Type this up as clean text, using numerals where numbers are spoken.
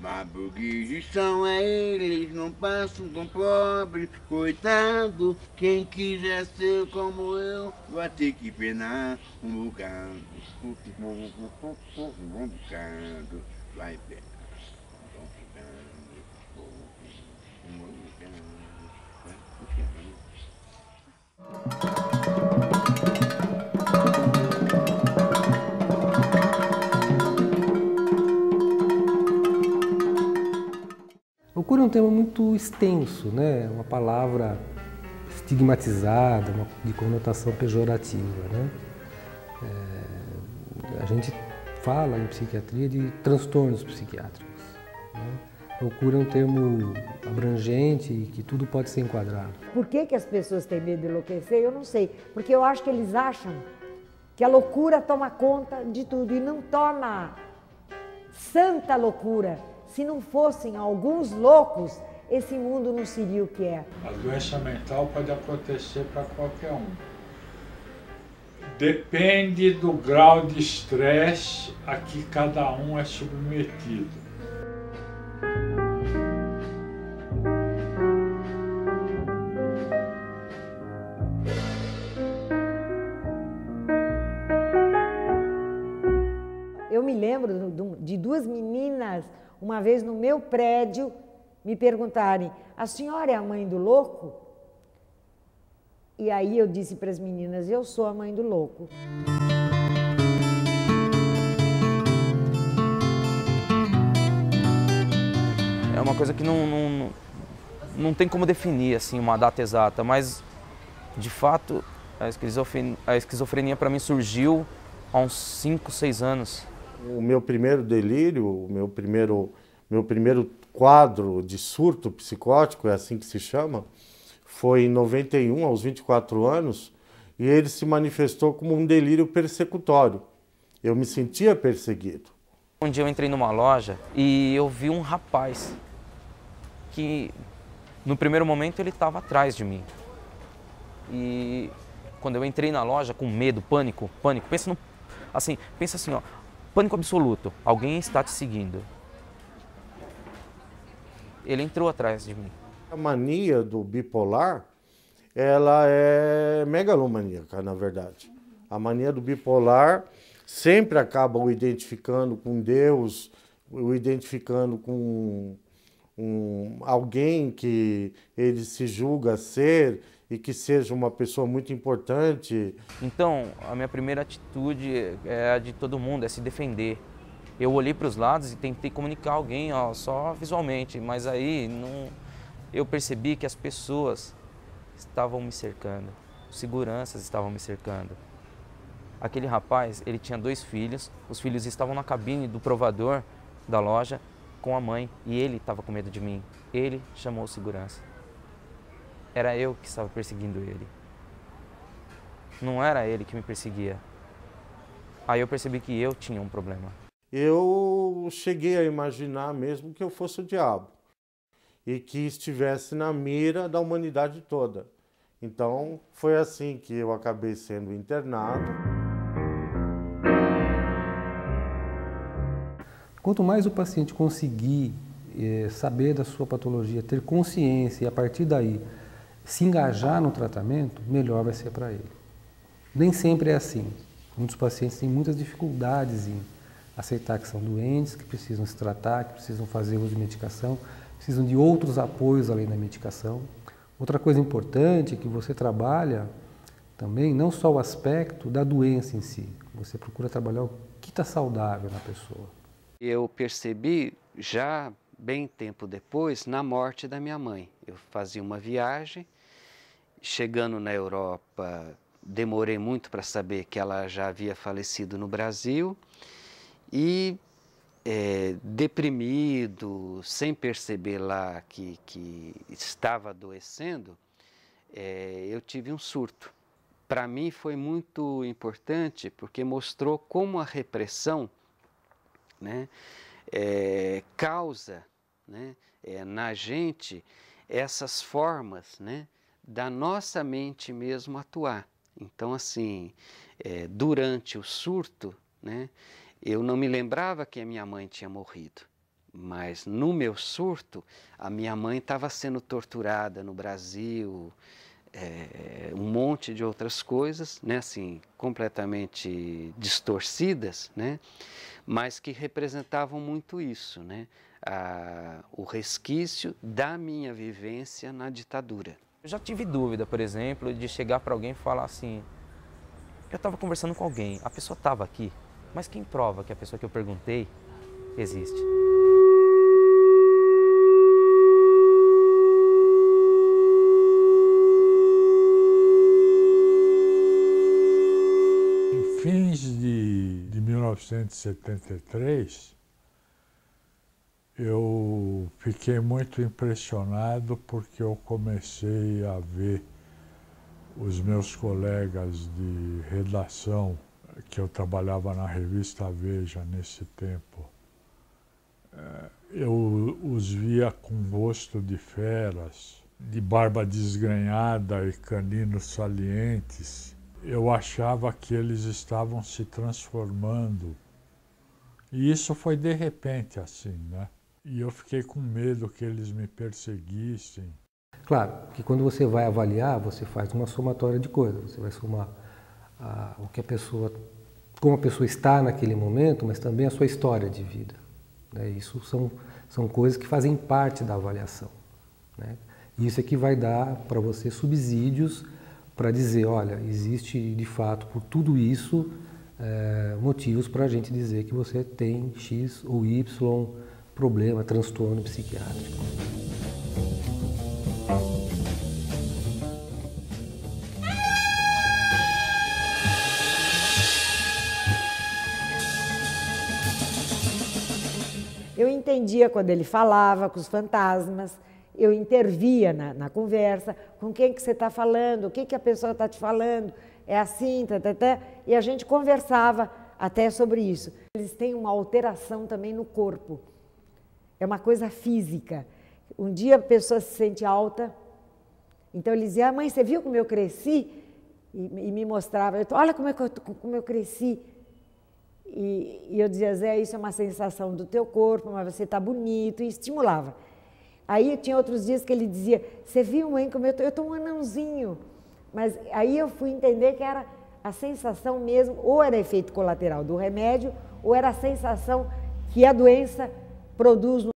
Mas burgueses são eles, não passam tão pobres, coitado. Quem quiser ser como eu, vai ter que penar um bocado, um bocado, vai penar um bocado, um bocado, vai penar. Loucura é um tema muito extenso, né? Uma palavra estigmatizada, de conotação pejorativa, né? A gente fala em psiquiatria de transtornos psiquiátricos, né? Loucura é um termo abrangente e que tudo pode ser enquadrado. Por que as pessoas têm medo de enlouquecer? Eu não sei. Porque eu acho que eles acham que a loucura toma conta de tudo e não toma santa loucura. Se não fossem alguns loucos, esse mundo não seria o que é. A doença mental pode acontecer para qualquer um. Depende do grau de estresse a que cada um é submetido. Eu me lembro de duas meninas, uma vez no meu prédio, me perguntarem: a senhora é a mãe do louco? E aí eu disse para as meninas: eu sou a mãe do louco. É uma coisa que não tem como definir assim, uma data exata, mas de fato a esquizofrenia para mim surgiu há uns 5, 6 anos. O meu primeiro delírio, o meu primeiro quadro de surto psicótico, é assim que se chama, foi em 91, aos 24 anos, e ele se manifestou como um delírio persecutório. Eu me sentia perseguido. Um dia eu entrei numa loja e eu vi um rapaz que, no primeiro momento, ele estava atrás de mim. E quando eu entrei na loja com medo, pânico, pensa assim, ó, pânico absoluto, alguém está te seguindo. Ele entrou atrás de mim. A mania do bipolar, ela é megalomaníaca, na verdade. A mania do bipolar sempre acaba o identificando com Deus, o identificando com alguém que ele se julga ser e que seja uma pessoa muito importante. Então, a minha primeira atitude é a de todo mundo, é se defender. Eu olhei para os lados e tentei comunicar alguém, ó, só visualmente, mas aí eu percebi que as pessoas estavam me cercando, seguranças estavam me cercando. Aquele rapaz, ele tinha 2 filhos, os filhos estavam na cabine do provador da loja com a mãe e ele estava com medo de mim. Ele chamou segurança. Era eu que estava perseguindo ele. Não era ele que me perseguia. Aí eu percebi que eu tinha um problema. Eu cheguei a imaginar mesmo que eu fosse o diabo e que estivesse na mira da humanidade toda. Então, foi assim que eu acabei sendo internado. Quanto mais o paciente conseguir saber da sua patologia, ter consciência e a partir daí se engajar no tratamento, melhor vai ser para ele. Nem sempre é assim. Muitos pacientes têm muitas dificuldades em aceitar que são doentes, que precisam se tratar, que precisam fazer uso de medicação, precisam de outros apoios além da medicação. Outra coisa importante é que você trabalha também não só o aspecto da doença em si, você procura trabalhar o que está saudável na pessoa. Eu percebi já bem tempo depois, na morte da minha mãe. Eu fazia uma viagem, chegando na Europa, demorei muito para saber que ela já havia falecido no Brasil e deprimido, sem perceber lá que estava adoecendo, eu tive um surto. Para mim foi muito importante porque mostrou como a repressão, né, causa, né, na gente essas formas, né, da nossa mente mesmo atuar. Então, assim, durante o surto, né, eu não me lembrava que a minha mãe tinha morrido. Mas no meu surto, a minha mãe estava sendo torturada no Brasil, um monte de outras coisas, né, assim, completamente distorcidas, né, mas que representavam muito isso, né, o resquício da minha vivência na ditadura. Eu já tive dúvida, por exemplo, de chegar para alguém e falar assim, eu estava conversando com alguém, a pessoa estava aqui, mas quem prova que a pessoa que eu perguntei existe? Em fins de 1973, eu fiquei muito impressionado porque eu comecei a ver os meus colegas de redação, que eu trabalhava na revista Veja nesse tempo, eu os via com gosto de feras, de barba desgrenhada e caninos salientes. Eu achava que eles estavam se transformando. E isso foi de repente assim, né? E eu fiquei com medo que eles me perseguissem. Claro, que quando você vai avaliar, você faz uma somatória de coisas. Você vai somar o que a pessoa, como a pessoa está naquele momento, mas também a sua história de vida, né? Isso são coisas que fazem parte da avaliação, né? Isso é que vai dar para você subsídios para dizer, olha, existe de fato por tudo isso motivos para a gente dizer que você tem X ou Y problema, transtorno psiquiátrico. Eu entendia quando ele falava com os fantasmas, eu intervia na conversa, com quem que você está falando, o que, que a pessoa está te falando, é assim, e a gente conversava até sobre isso. Eles têm uma alteração também no corpo, é uma coisa física. Um dia a pessoa se sente alta, então ele dizia, mãe, você viu como eu cresci? E me mostrava, olha como eu cresci. E eu dizia, Zé, isso é uma sensação do teu corpo, mas você está bonito, e estimulava. Aí tinha outros dias que ele dizia, você viu, mãe, como eu estou um anãozinho. Mas aí eu fui entender que era a sensação mesmo, ou era efeito colateral do remédio, ou era a sensação que a doença produz